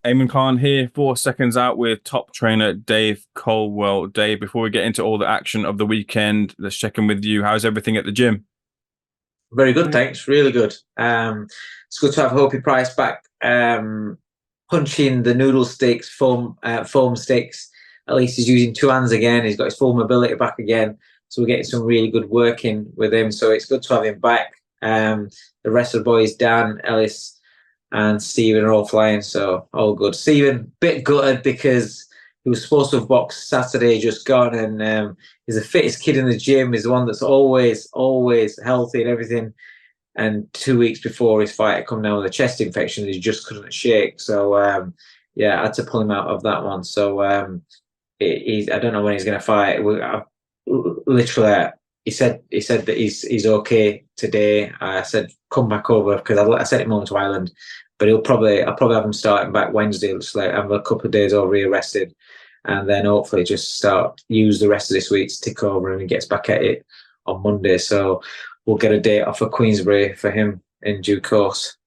Eamon Khan here for Seconds Out with top trainer Dave Coldwell. Dave, before we get into all the action of the weekend, let's check in with you. How's everything at the gym? Very good, thanks. Really good. It's good to have Hopi Price back, punching the noodle sticks, foam sticks. At least he's using two hands again. He's got his full mobility back again. So we're getting some really good work in with him. So it's good to have him back. The rest of the boys, Dan, Ellis, and Stephen are all flying. So all good. Stephen, bit gutted because he was supposed to have boxed Saturday, just gone, and he's the fittest kid in the gym. He's the one that's always healthy and everything. And 2 weeks before his fight, come down with a chest infection. He just couldn't shake. So yeah, I had to pull him out of that one. So I don't know when he's going to fight. Literally, he said that he's okay today. I said come back over because I sent him home to Ireland, but I'll probably have him starting back Wednesday. Just like have a couple of days all rearrested, and then hopefully just use the rest of this week to tick over, and he gets back at it on Monday. So we'll get a date off of Queensbury for him in due course.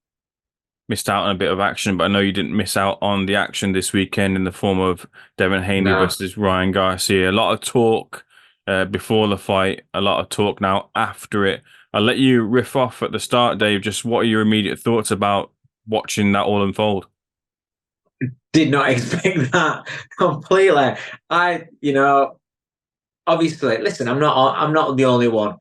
Missed out on a bit of action, but I know you didn't miss out on the action this weekend in the form of Devin Haney versus Ryan Garcia. A lot of talk before the fight, a lot of talk now after it. I'll let you riff off at the start, Dave. Just what are your immediate thoughts about watching that all unfold? Did not expect that completely. Obviously, listen, I'm not the only one.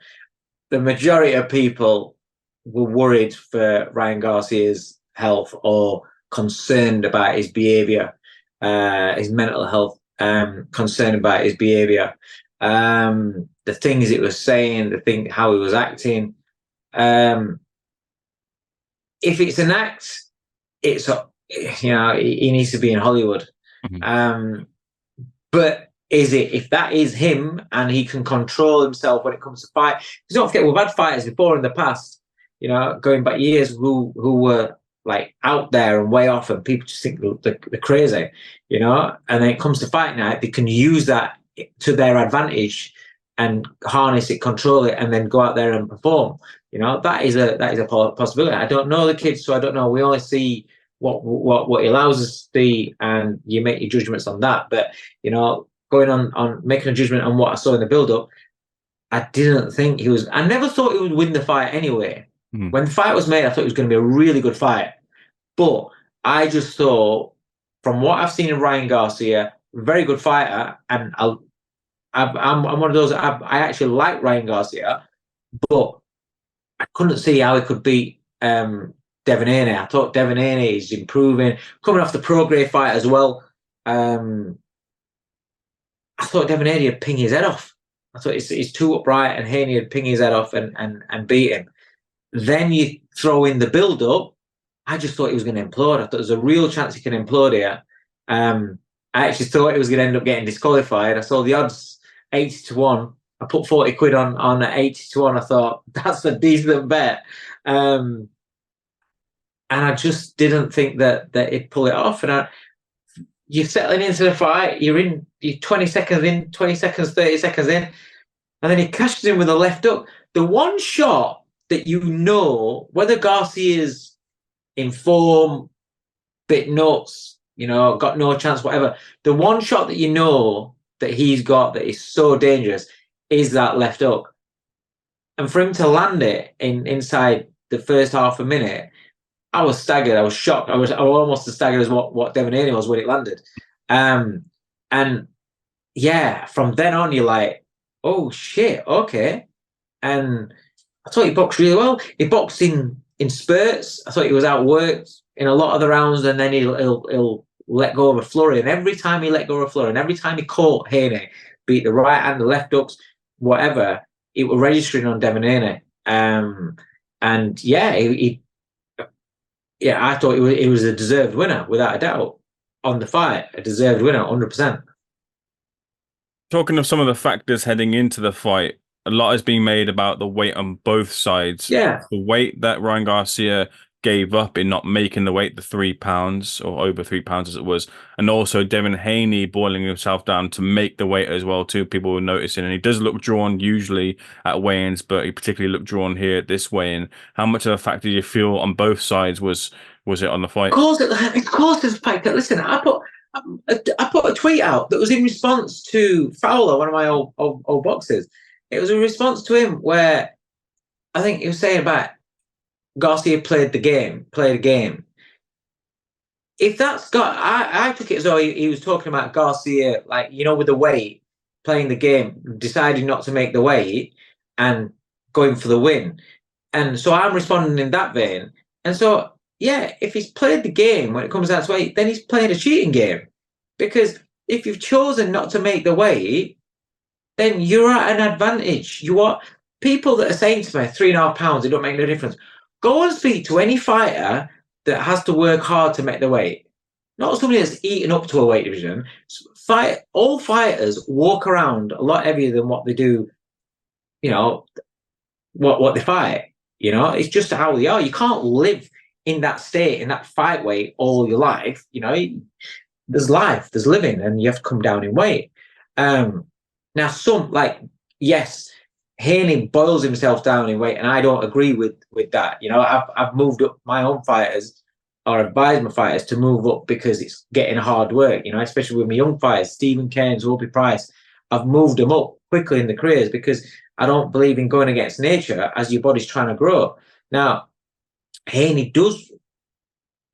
The majority of people were worried for Ryan Garcia's health or concerned about his behavior, his mental health, concerned about his behavior, the things it was saying, how he was acting. If it's an act, it's he needs to be in Hollywood. Mm-hmm. But if that is him and he can control himself when it comes to fight? Because don't forget, we've had fighters before in the past, going back years, who were like out there and way off, and people just think they're crazy, and then it comes to fight night, they can use that to their advantage and harness it, control it, and then go out there and perform. That is a possibility. I don't know the kids, so I don't know. We only see what he allows us to see, and you make your judgments on that. But going on making a judgment on what I saw in the build-up, I didn't think he was. I never thought he would win the fight anyway. Mm-hmm. When the fight was made, I thought it was going to be a really good fight. But I just thought, from what I've seen of Ryan Garcia, very good fighter, and I'm one of those. I actually like Ryan Garcia, but I couldn't see how he could beat Devin Haney. I thought Devin Haney is improving, coming off the pro-grade fight as well. I thought Devin Haney would ping his head off. I thought he's too upright, and Haney would ping his head off and beat him. Then you throw in the build-up. I just thought he was going to implode. I thought there's a real chance he can implode here. I actually thought he was going to end up getting disqualified. I saw the odds 80-1. I put 40 quid on 80-1. I thought that's a decent bet. And I just didn't think that he'd pull it off. And you're settling into the fight. You're 20 seconds in, 20 seconds, 30 seconds in. And then he cashes in with a left hook. The one shot that whether Garcia's in form, bit nuts, got no chance, whatever. The one shot that that he's got that is so dangerous is that left hook. And for him to land it inside the first half a minute, I was staggered. I was shocked. I was almost as staggered as what Devin Haney was when it landed. And yeah, from then on, you're like, oh shit, okay. And I thought he boxed really well. He boxed in spurts. I thought he was outworked in a lot of the rounds, and then he'll let go of a flurry. And every time he let go of a flurry, and every time he caught Haney, beat the right hand, the left hooks, whatever, it was registering on Devin Haney. And yeah, I thought he was a deserved winner, without a doubt, on the fight. A deserved winner, 100%. Talking of some of the factors heading into the fight, a lot is being made about the weight on both sides. Yeah. The weight that Ryan Garcia gave up in not making the weight, the 3 pounds or over 3 pounds as it was, and also Devin Haney boiling himself down to make the weight as well too. People were noticing, and he does look drawn usually at weigh-ins, but he particularly looked drawn here at this weigh-in. How much of a factor do you feel on both sides was was it on the fight? Of course, it's a fight. Listen, I put a tweet out that was in response to Fowler, one of my old boxers. It was a response to him where I think he was saying about Garcia played a game. If that's got, I took it as though he was talking about Garcia, like, you know, with the weight, playing the game, deciding not to make the weight and going for the win. And so I'm responding in that vein. And so, yeah, if he's played the game when it comes down to weight, then he's playing a cheating game. Because if you've chosen not to make the weight, then you're at an advantage. You are people that are saying to me, 3.5 pounds, it don't make no difference. Go and speak to any fighter that has to work hard to make the weight. Not somebody that's eaten up to a weight division. All fighters walk around a lot heavier than what they do, you know, what they fight. You know, it's just how they are. You can't live in that state, in that fight weight all your life. You know, there's life, there's living, and you have to come down in weight. Now, yes, Haney boils himself down in weight, and I don't agree with that. You know, I've moved up my own fighters, or advised my fighters to move up because it's getting hard work. You know, especially with my young fighters, Stephen Cairns, Opie Price. I've moved them up quickly in the careers because I don't believe in going against nature as your body's trying to grow. Now, Haney does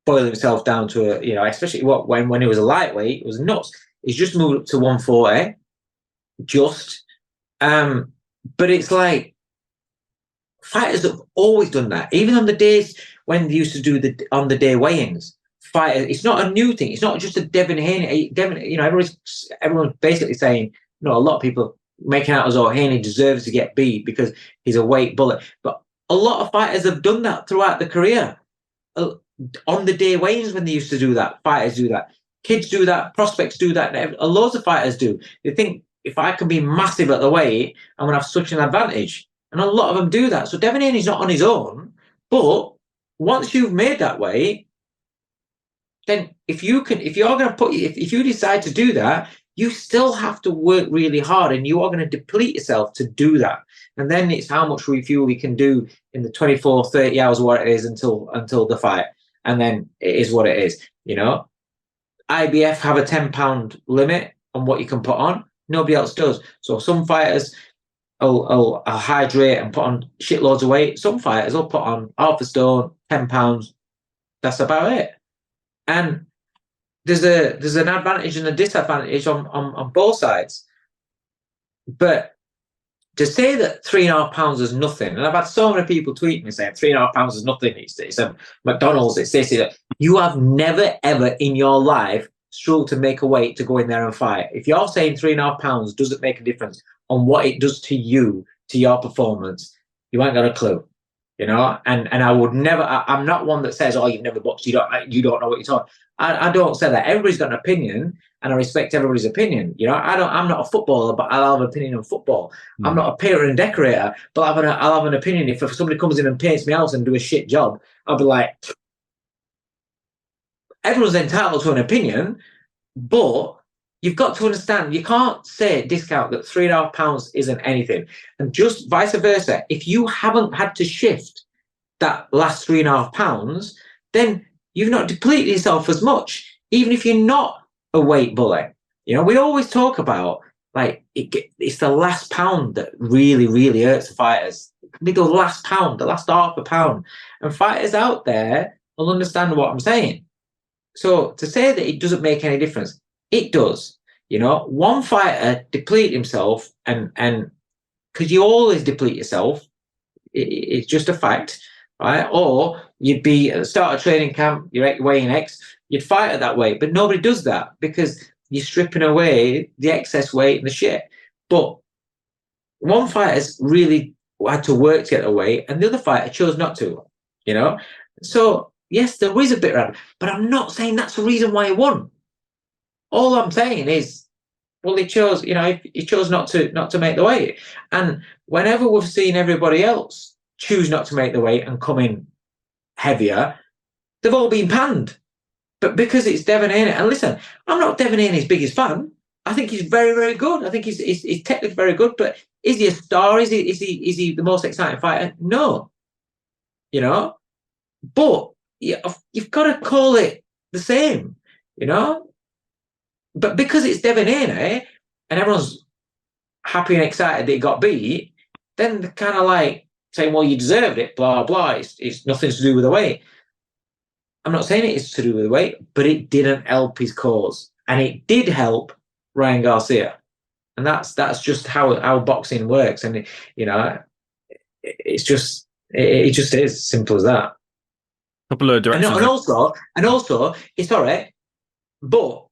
boil himself down to you know, especially when he was a lightweight, it was nuts. He's just moved up to 140, but it's like fighters have always done that. Even on the days when they used to do the on the day weigh-ins, fighters, it's not a new thing. It's not just a Devin Haney. You know, everyone's basically saying, you know, a lot of people making out as though Haney deserves to get beat because he's a weight bullet. But a lot of fighters have done that throughout the career. On the day weigh-ins when they used to do that, fighters do that. Kids do that. Prospects do that. Loads of fighters do. They think, if I can be massive at the weight, I'm going to have such an advantage. And a lot of them do that. So Devin Haney's not on his own. But once you've made that weight, then if you decide to do that, you still have to work really hard, and you are going to deplete yourself to do that. And then it's how much refuel you can do in the 24, 30 hours, what it is until the fight. And then it is what it is. You know, IBF have a 10-pound limit on what you can put on. Nobody else does. So some fighters will hydrate and put on shitloads of weight. Some fighters will put on half a stone, 10 pounds. That's about it. And there's an advantage and a disadvantage on both sides. But to say that 3.5 pounds is nothing, and I've had so many people tweet me saying 3.5 pounds is nothing. It's a McDonald's. It's this. You have never ever in your life struggle to make a weight to go in there and fight. If you're saying 3.5 pounds doesn't make a difference on what it does to you, to your performance, you ain't got a clue, you know. And I would never. I'm not one that says, "Oh, you've never boxed. You don't know what you're talking." I don't say that. Everybody's got an opinion, and I respect everybody's opinion. You know, I'm not a footballer, but I'll have an opinion on football. I'm not a painter and decorator, but I'll have an opinion. If somebody comes in and paints me house and do a shit job, I'll be like, everyone's entitled to an opinion, but you've got to understand, you can't discount that 3.5 pounds isn't anything. And just vice versa, if you haven't had to shift that last 3.5 pounds, then you've not depleted yourself as much, even if you're not a weight bully. You know, we always talk about, like, it's the last pound that really, really hurts the fighters. It can be the last pound, the last half a pound. And fighters out there will understand what I'm saying. So to say that it doesn't make any difference, it does. You know, one fighter deplete himself, and because you always deplete yourself, it's just a fact, right? Or you'd be at the start of training camp, you're weighing X, you'd fight at that weight, but nobody does that because you're stripping away the excess weight and the shit. But one fighter's really had to work to get the weight, and the other fighter chose not to, you know? So yes, there is a bit around, but I'm not saying that's the reason why he won. All I'm saying is, well, he chose, you know, he chose not to make the weight. And whenever we've seen everybody else choose not to make the weight and come in heavier, they've all been panned. But because it's Devin Haney, and listen, I'm not Devin Haney's biggest fan. I think he's very, very good. I think he's technically very good. But is he a star? Is he the most exciting fighter? No. You know, but you've got to call it the same, you know. But because it's Devin Haney and everyone's happy and excited that he got beat, then they're kind of like saying, well, you deserved it, blah, blah. It's nothing to do with the weight. I'm not saying it is to do with the weight, but it didn't help his cause. And it did help Ryan Garcia. And that's just how boxing works. And, you know, it's just, it just is simple as that. Couple of directions. And also, it's all right. But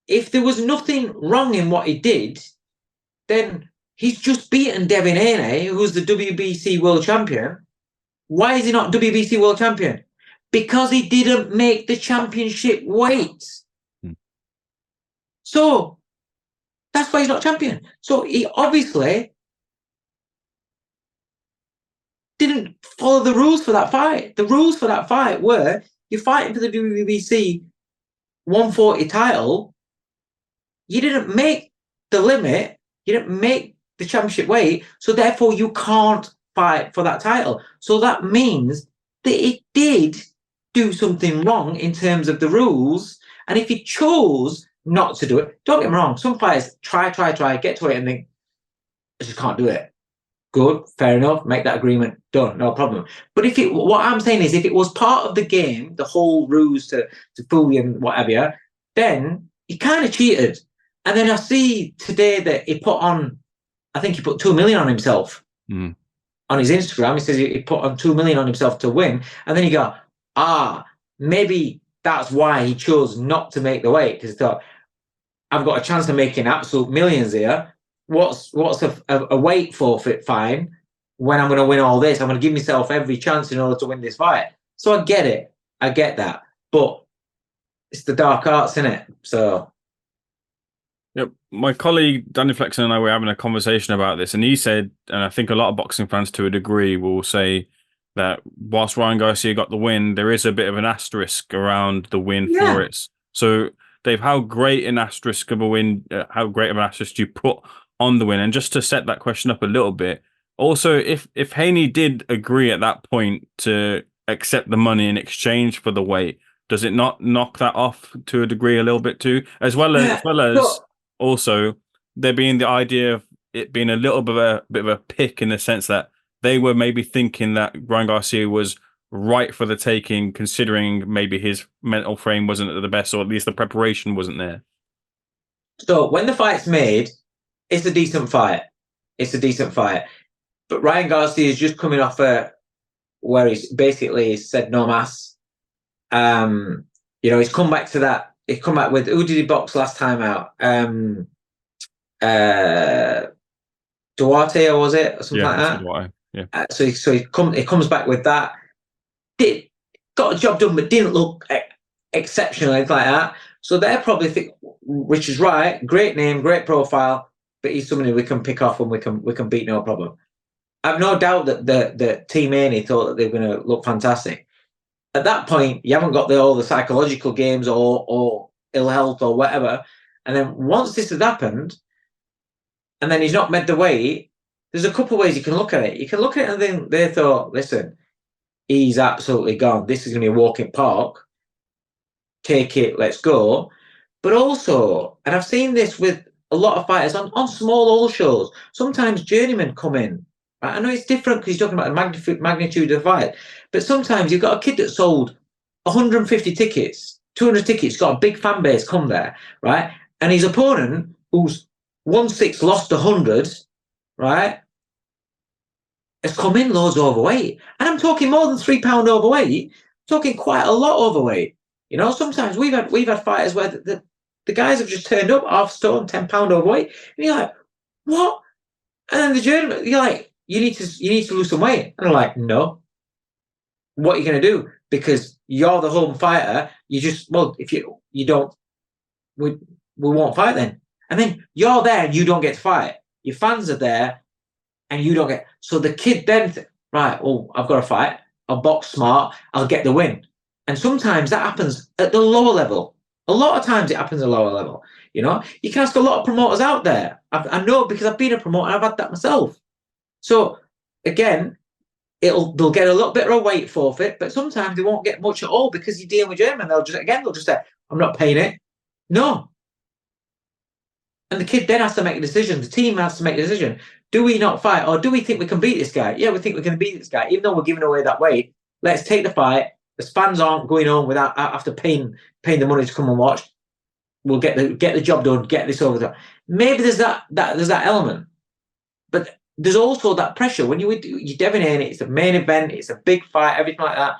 if there was nothing wrong in what he did, then he's just beaten Devin Haney, who's the WBC world champion. Why is he not WBC world champion? Because he didn't make the championship weight. So that's why he's not champion. So he obviously didn't follow the rules for that fight. The rules for that fight were you're fighting for the WBC 140 title. You didn't make the limit. You didn't make the championship weight. So therefore you can't fight for that title. So that means that he did do something wrong in terms of the rules. And if he chose not to do it, don't get me wrong, some fighters try, get to it and think, I just can't do it. Good, fair enough, make that agreement, done, no problem. But what I'm saying is if it was part of the game, the whole ruse to fool you and whatever, then he kind of cheated. And then I see today that he put on, I think he put 2 million on himself on his Instagram. He says he put on 2 million on himself to win. And then you go, maybe that's why he chose not to make the weight, because he thought, I've got a chance of making absolute millions here. What's a weight forfeit fine when I'm going to win all this? I'm going to give myself every chance in order to win this fight. So I get it. I get that. But it's the dark arts, isn't it? So. Yep. My colleague Danny Flexen and I were having a conversation about this, and he said, and I think a lot of boxing fans to a degree will say that whilst Ryan Garcia got the win, there is a bit of an asterisk around the win for it. So, Dave, how great an asterisk of a win, how great of an asterisk do you put on the win? And just to set that question up a little bit, also, if Haney did agree at that point to accept the money in exchange for the weight, does it not knock that off to a degree a little bit too? As well as also there being the idea of it being a little bit of a pick in the sense that they were maybe thinking that Ryan Garcia was right for the taking, considering maybe his mental frame wasn't at the best, or at least the preparation wasn't there. So when the fight's made, it's a decent fight. It's a decent fight. But Ryan Garcia is just coming off where he's basically said no mas. You know, he's come back to that. He's come back with, who did he box last time out? Duarte, or was it? Or something like that? Duarte. Yeah. So he comes back with that. Got a job done, but didn't look exceptional, like that. So they're probably think, which is right, great name, great profile, but he's somebody we can pick off and we can beat, no problem. I've no doubt that the Team Haney thought that they were going to look fantastic. At that point, you haven't got all the psychological games or ill health or whatever. And then once this has happened, and then he's not made the weight, there's a couple of ways you can look at it. You can look at it and then they thought, listen, he's absolutely gone. This is going to be a walk in park. Take it, let's go. But also, and I've seen this with a lot of fighters on small old shows, sometimes journeymen come in. Right? I know it's different because he's talking about the magnitude of the fight, but sometimes you've got a kid that sold 150 tickets, 200 tickets, got a big fan base come there, right? And his opponent, who's 1-6 lost 100, right, has come in loads overweight. And I'm talking more than 3 pound overweight, I'm talking quite a lot overweight. You know, sometimes we've had fighters where the guys have just turned up half stone, 10 pound overweight, and you're like, what? And then the journeyman, you're like, you need to lose some weight. And I'm like, no. What are you going to do? Because you're the home fighter. You just, well, if you don't, we won't fight then. And then you're there and you don't get to fight. Your fans are there and you don't get. So the kid then, right, oh, I've got to fight. I'll box smart. I'll get the win. And sometimes that happens at the lower level. A lot of times it happens at a lower level. You know, you can ask a lot of promoters out there. I know because I've been a promoter. I've had that myself. So again, they'll get a little bit of a weight forfeit, but sometimes they won't get much at all because you're dealing with German. They'll just say, I'm not paying it. No. And the kid then has to make a decision. The team has to make a decision. Do we not fight, or do we think we can beat this guy? Yeah, we think we can beat this guy, even though we're giving away that weight. Let's take the fight. The fans aren't going on without after paying the money to come and watch. We'll get the job done. Get this over there. Maybe there's that element, but there's also that pressure when you're Devin Haney. It's a main event. It's a big fight. Everything like that.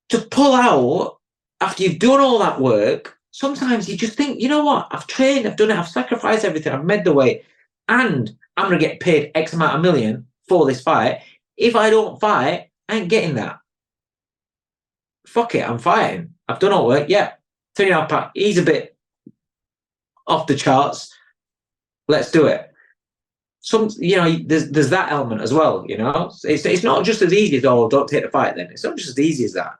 To pull out after you've done all that work, sometimes you just think, you know what? I've trained. I've done it. I've sacrificed everything. I've made the weight, and I'm going to get paid X amount of million for this fight. If I don't fight, I ain't getting that. Fuck it, I'm fighting. I've done all work. Yeah, 3.5 pounds. He's a bit off the charts. Let's do it. There's that element as well. It's not just as easy as, oh, don't take the fight. Then it's not just as easy as that.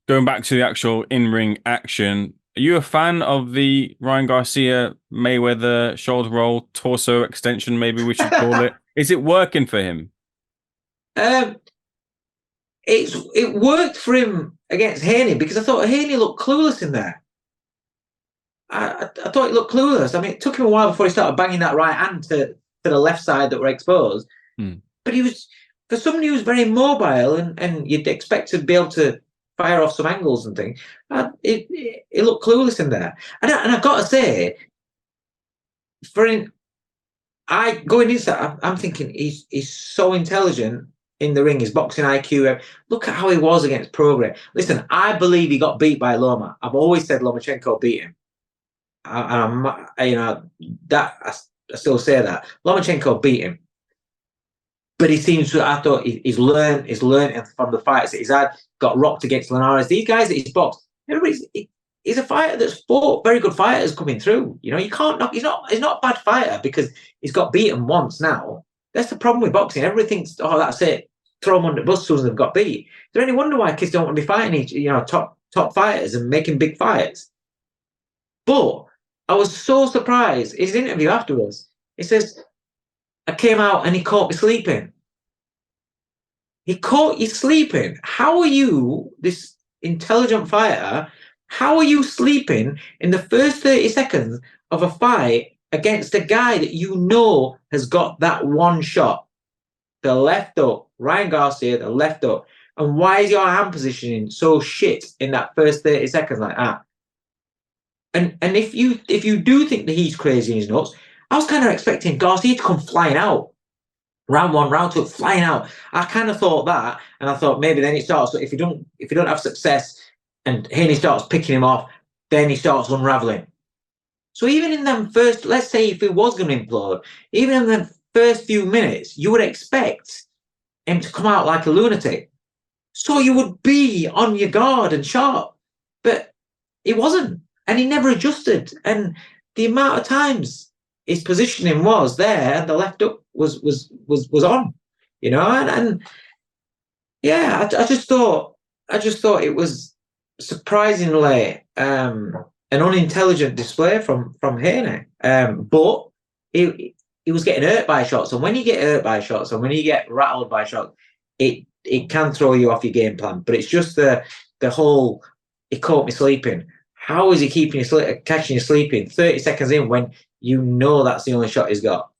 Going back to the actual in-ring action, are you a fan of the Ryan Garcia Mayweather shoulder roll torso extension? Maybe we should call it. Is it working for him? It worked for him against Haney because I thought Haney looked clueless in there. I thought he looked clueless. I mean, it took him a while before he started banging that right hand to the left side that were exposed. But he was, for somebody who was very mobile and you'd expect to be able to fire off some angles and things, it looked clueless in there. And I've got to say, going into that, I'm thinking he's so intelligent in the ring, his boxing IQ. Look at how he was against Prograis. Listen, I believe he got beat by Loma. I've always said Lomachenko beat him. I still say that Lomachenko beat him, but he seems to. I thought he's learned from the fights that he's had. Got rocked against Linares. These guys that he's boxed, he's a fighter that's fought very good fighters coming through. You can't knock. He's not a bad fighter because he's got beaten once now. That's the problem with boxing. Everybody thinks, oh, that's it. Throw them under the bus as soon as they've got beat. Is there any wonder why kids don't want to be fighting top fighters and making big fights? But I was so surprised. His interview afterwards, he says, I came out and he caught me sleeping. He caught you sleeping. How are you, this intelligent fighter, how are you sleeping in the first 30 seconds of a fight against a guy that you know has got that one shot? The left hook, Ryan Garcia, the left hook. And why is your hand positioning so shit in that first 30 seconds like that? And if you do think that he's crazy and he's nuts, I was kind of expecting Garcia to come flying out. Round 1, round 2, flying out. I kind of thought that, and I thought maybe then it starts. If you don't have success, and Haney starts picking him off, then he starts unraveling. So even in them first, let's say if he was going to implode, even in the first few minutes, you would expect him to come out like a lunatic. So you would be on your guard and sharp, but he wasn't, and he never adjusted. And the amount of times his positioning was there, and the left hook was on, and yeah, I just thought it was surprisingly an unintelligent display from Haney. But he was getting hurt by shots, and when you get hurt by shots, and when you get rattled by shots, it can throw you off your game plan. But it's just the whole, he caught me sleeping. How is he catching you sleeping 30 seconds in when you know that's the only shot he's got?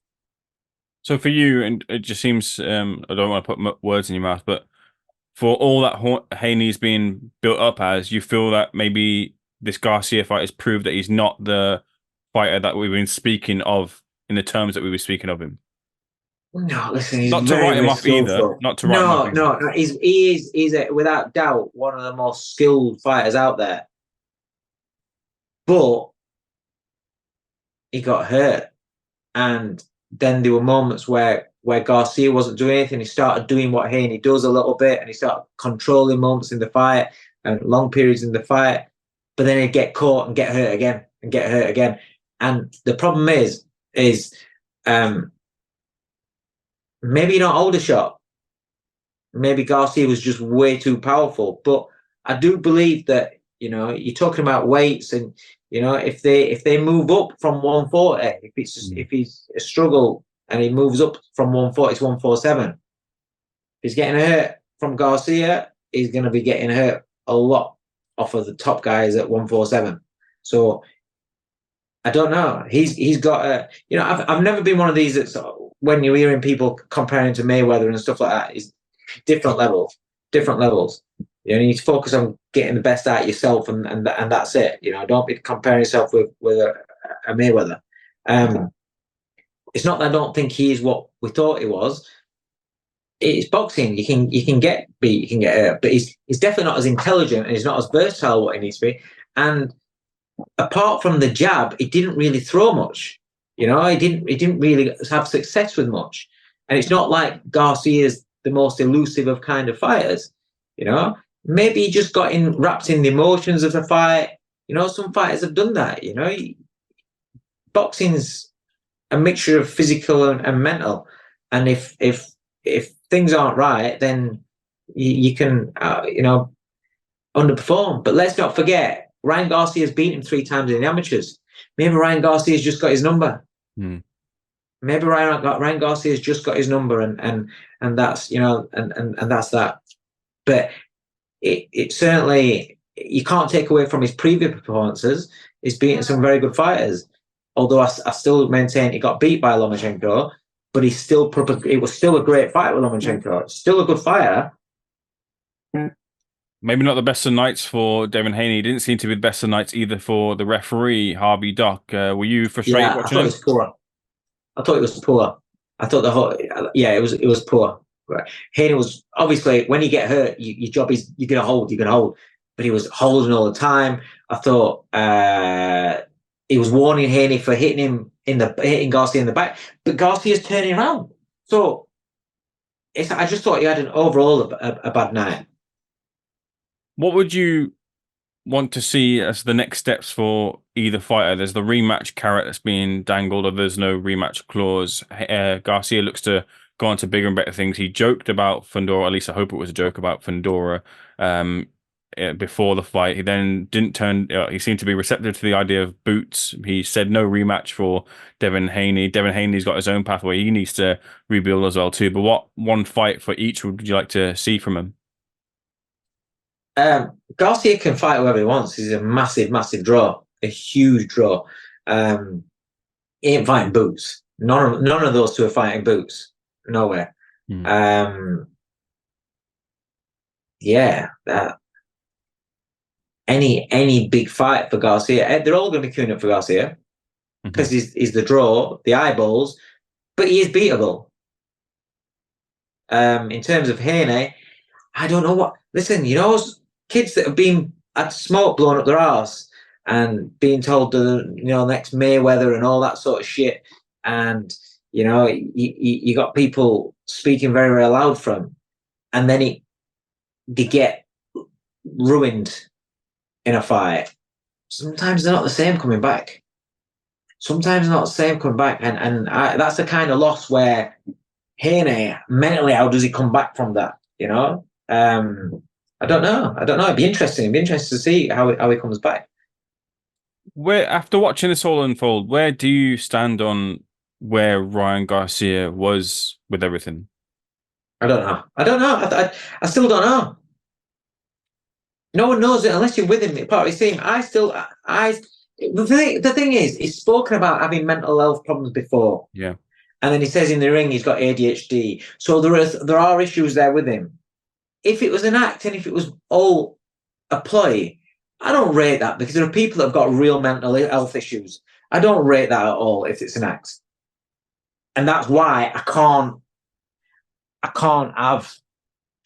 So for you, and it just seems, I don't want to put words in your mouth, but for all that Haney's being built up as, you feel that maybe this Garcia fight has proved that he's not the fighter that we've been speaking of in the terms that we were speaking of him? No, listen, he's not to write him off either. Not to write him off. No. He's without doubt one of the most skilled fighters out there. But he got hurt, and then there were moments where Garcia wasn't doing anything. He started doing what Haney does a little bit, and he started controlling moments in the fight and long periods in the fight. But then he'd get caught and get hurt again and get hurt again. And the problem is maybe not older shot. Maybe Garcia was just way too powerful. But I do believe that, you're talking about weights, and if they move up from 140, if he's a struggle and he moves up from 140 to 147. If he's getting hurt from Garcia, he's going to be getting hurt a lot off of the top guys at 147. So I don't know. He's got a, I've never been one of these that's, when you're hearing people comparing to Mayweather and stuff like that, it's different levels. You need to focus on getting the best out of yourself, and that's it. Don't be comparing yourself with a Mayweather. It's not that I don't think he is what we thought he was. It's boxing. You can get beat, you can get hurt, but he's definitely not as intelligent, and he's not as versatile what he needs to be. And apart from the jab, he didn't really throw much. He didn't really have success with much. And it's not like Garcia's the most elusive of kind of fighters. Maybe he just got wrapped in the emotions of the fight. Some fighters have done that. Boxing's a mixture of physical and mental. And if things aren't right, then you can underperform. But let's not forget, Ryan Garcia's beaten him 3 times in the amateurs. Maybe Ryan Garcia's just got his number. Maybe Ryan Garcia's just got his number, and that's and that's that. But it certainly, you can't take away from his previous performances. He's beaten some very good fighters. Although I still maintain he got beat by Lomachenko, but it was still a great fight with Lomachenko. Still a good fighter. Maybe not the best of nights for Devin Haney. Didn't seem to be the best of nights either for the referee, Harvey Dock. Were you frustrated watching him? I thought it was poor. I thought it was poor. Right. Haney was, obviously, when you get hurt, your job is you're gonna hold. But he was holding all the time. I thought he was warning Haney for hitting Garcia in the back, but Garcia's turning around. So I just thought he had an overall a bad night. What would you want to see as the next steps for either fighter? There's the rematch carrot that's being dangled, or there's no rematch clause. Garcia looks to go on to bigger and better things. He joked about Fundora, at least I hope it was a joke about Fundora, before the fight. He then didn't turn, he seemed to be receptive to the idea of boots. He said no rematch for Devin Haney. Devin Haney's got his own pathway. He needs to rebuild as well too. But what one fight for each would you like to see from him? Garcia can fight whoever he wants. He's a massive, massive draw, a huge draw. He ain't fighting boots. None of those two are fighting boots. Nowhere. Any big fight for Garcia, they're all going to be queuing up for Garcia because he's the draw, the eyeballs, but he is beatable. In terms of Haney, I don't know what. Listen, kids that have been had smoke blown up their arse and being told next Mayweather and all that sort of shit, and you got people speaking very, very loud from, and then they get ruined in a fight. Sometimes they're not the same coming back. And that's the kind of loss where Haney, mentally, how does he come back from that? I don't know. It'd be interesting. To see how he comes back. After watching this all unfold, where do you stand on where Ryan Garcia was with everything? I don't know. I still don't know. No one knows it unless you're with him, part of his team. The thing is, he's spoken about having mental health problems before. Yeah. And then he says in the ring he's got ADHD. So there are issues there with him. If it was an act and if it was all a ploy, I don't rate that, because there are people that have got real mental health issues. I don't rate that at all if it's an act. And that's why I can't have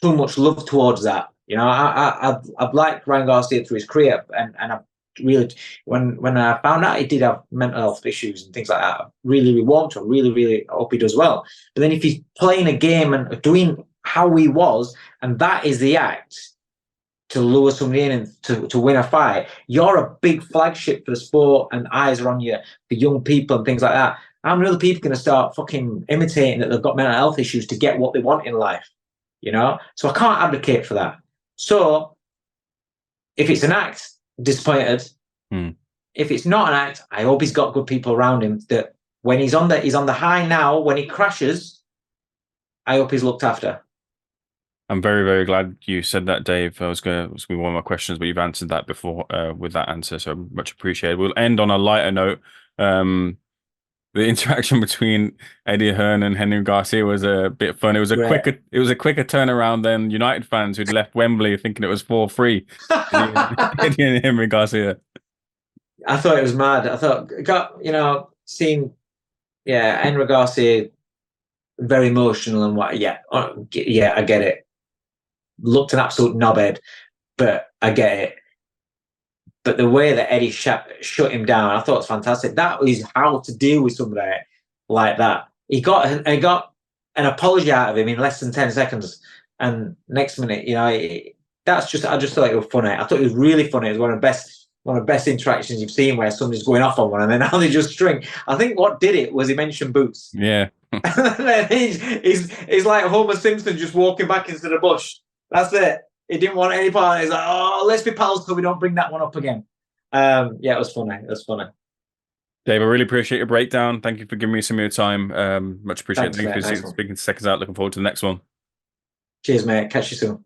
too much love towards that. I've liked Ryan Garcia through his career, and I've really, when I found out he did have mental health issues and things like that, I really warmed to him. Really hope he does well. But then if he's playing a game and doing how he was, and that is the act to lure somebody in and to win a fight, you're a big flagship for the sport, and eyes are on you for young people and things like that. How many other people going to start fucking imitating that they've got mental health issues to get what they want in life? So I can't advocate for that. So if it's an act, disappointed. If it's not an act, I hope he's got good people around him that when he's on the high now. When he crashes, I hope he's looked after. I'm very, very glad you said that, Dave. It was going to be one of my questions, but you've answered that before with that answer, so much appreciated. We'll end on a lighter note. The interaction between Eddie Hearn and Henry Garcia was a bit fun. It was a quicker turnaround than United fans who'd left Wembley thinking it was 4-3. Eddie and Henry Garcia. I thought it was mad. I thought, seeing, Henry Garcia very emotional and what. Yeah, I get it. Looked an absolute knobhead, but I get it. But the way that Eddie shut him down, I thought was fantastic. That is how to deal with somebody like that. He got an apology out of him in less than 10 seconds, and next minute, I just thought it was funny. I thought it was really funny. It was one of the best interactions you've seen where somebody's going off on one and then how they just string. I think what did it was he mentioned boots. Yeah. he's like Homer Simpson just walking back into the bush. That's it. He didn't want any part. He's like, oh, let's be pals so we don't bring that one up again. It was funny. It was funny. Dave, I really appreciate your breakdown. Thank you for giving me some of your time. Much appreciated. Thanks, Thank you for speaking to Seconds Out. Looking forward to the next one. Cheers, mate. Catch you soon.